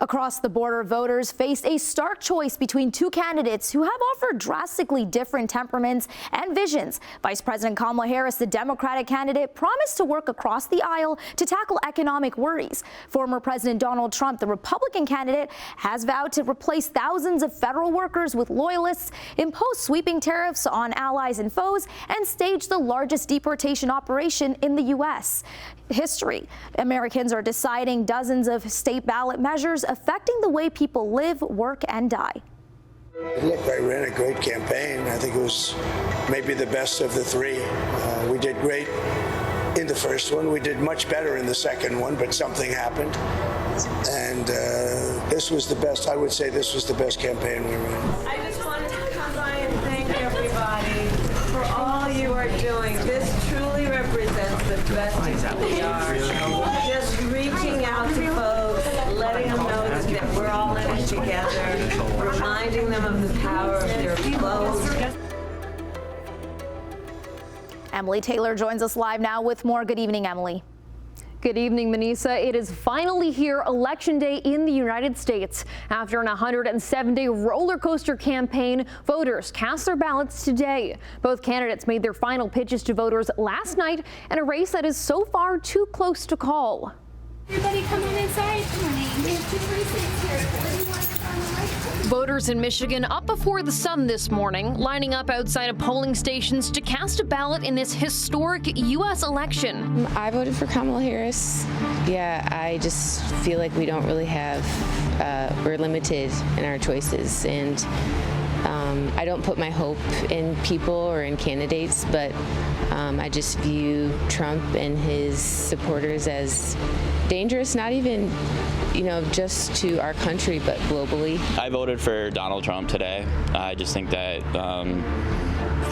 Across the border, voters faced a stark choice between two candidates who have offered drastically different temperaments and visions. Vice President Kamala Harris, the Democratic candidate, promised to work across the aisle to tackle economic worries. Former President Donald Trump, the Republican candidate, has vowed to replace thousands of federal workers with loyalists, impose sweeping tariffs on allies and foes, and stage the largest deportation operation in the U.S. history. Americans are deciding dozens of state ballot measures affecting the way people live, work, and die. Look, I ran a great campaign. I think it was maybe the best of the three. We did great in the first one. We did much better in the second one, but something happened. And this was the best. I would say this was the best campaign we ran. I just wanted to come by and thank everybody for all you are doing. This truly represents the best of who we are. Just reaching out to folks, letting them know that we're all in it together, reminding them of the power of their vote. Emily Taylor joins us live now with more. Good evening, Emily. Good evening, Manisa. It is finally here, Election Day in the United States. After an 107-day roller coaster campaign, voters cast their ballots today. Both candidates made their final pitches to voters last night in a race that is so far too close to call. Everybody come on inside. Good morning. We have two precincts here. What do you want on the right? Voters in Michigan up before the sun this morning, lining up outside of polling stations to cast a ballot in this historic U.S. election. I voted for Kamala Harris. Yeah, I just feel like we don't really have, we're limited in our choices. And I don't put my hope in people or in candidates, but I just view Trump and his supporters as dangerous, not even, just to our country, but globally. I voted for Donald Trump today. I just think that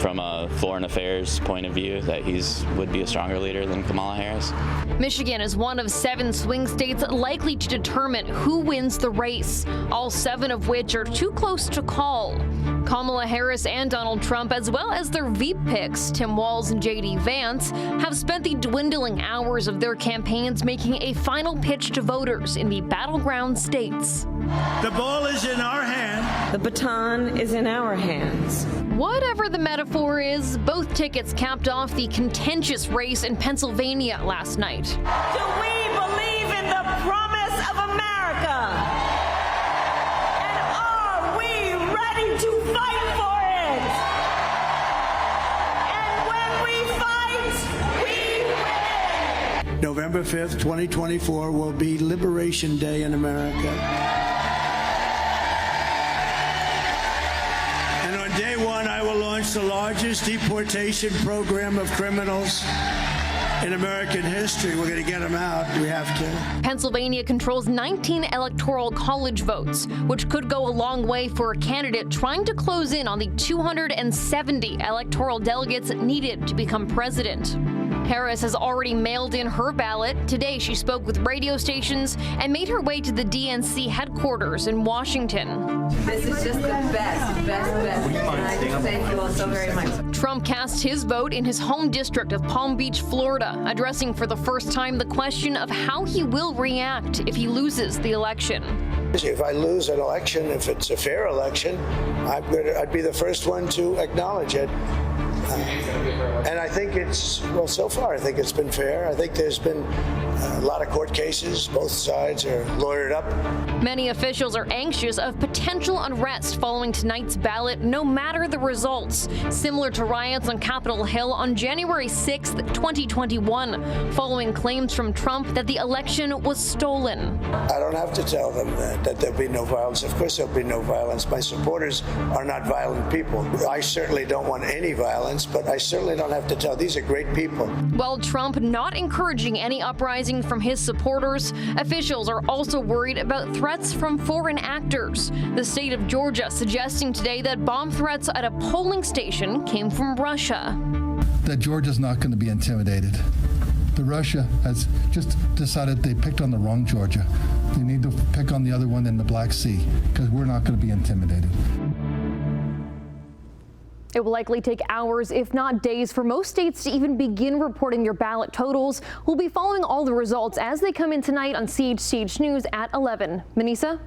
from a foreign affairs point of view, that would be a stronger leader than Kamala Harris. Michigan is one of 7 swing states likely to determine who wins the race, all 7 of which are too close to call. Kamala Harris and Donald Trump, as well as their VP picks, Tim Walz and J.D. Vance, have spent the dwindling hours of their campaigns making a final pitch to voters in the battleground states. The ball is in our hand. The baton is in our hands. Whatever the metaphor is, both tickets capped off the contentious race in Pennsylvania last night. Do we believe in the promise of America? And are we ready to fight for it? And when we fight, we win. November 5th, 2024 will be Liberation Day in America. And on day one, I will launch the largest deportation program of criminals in American history. We're going to get them out. We have to. Pennsylvania controls 19 electoral college votes, which could go a long way for a candidate trying to close in on the 270 electoral delegates needed to become president. Harris has already mailed in her ballot. Today, she spoke with radio stations and made her way to the DNC headquarters in Washington. This is just the best. And I just thank you all so very much. Trump cast his vote in his home district of Palm Beach, Florida, addressing for the first time the question of how he will react if he loses the election. If I lose an election, if it's a fair election, I'd be the first one to acknowledge it. And I think so far, I think it's been fair. I think there's been a lot of court cases. Both sides are lawyered up. Many officials are anxious of potential unrest following tonight's ballot, no matter the results, similar to riots on Capitol Hill on January 6th, 2021, following claims from Trump that the election was stolen. I don't have to tell them that there'll be no violence. Of course there'll be no violence. My supporters are not violent people. I certainly don't want any violence, but I certainly don't have to tell. These are great people. While Trump not encouraging any uprising from his supporters, officials are also worried about threats from foreign actors. The state of Georgia suggesting today that bomb threats at a polling station came from Russia. That Georgia's not going to be intimidated. The Russia has just decided they picked on the wrong Georgia. They need to pick on the other one in the Black Sea, because we're not going to be intimidated. It will likely take hours, if not days, for most states to even begin reporting your ballot totals. We'll be following all the results as they come in tonight on CHCH News at 11. Manisa?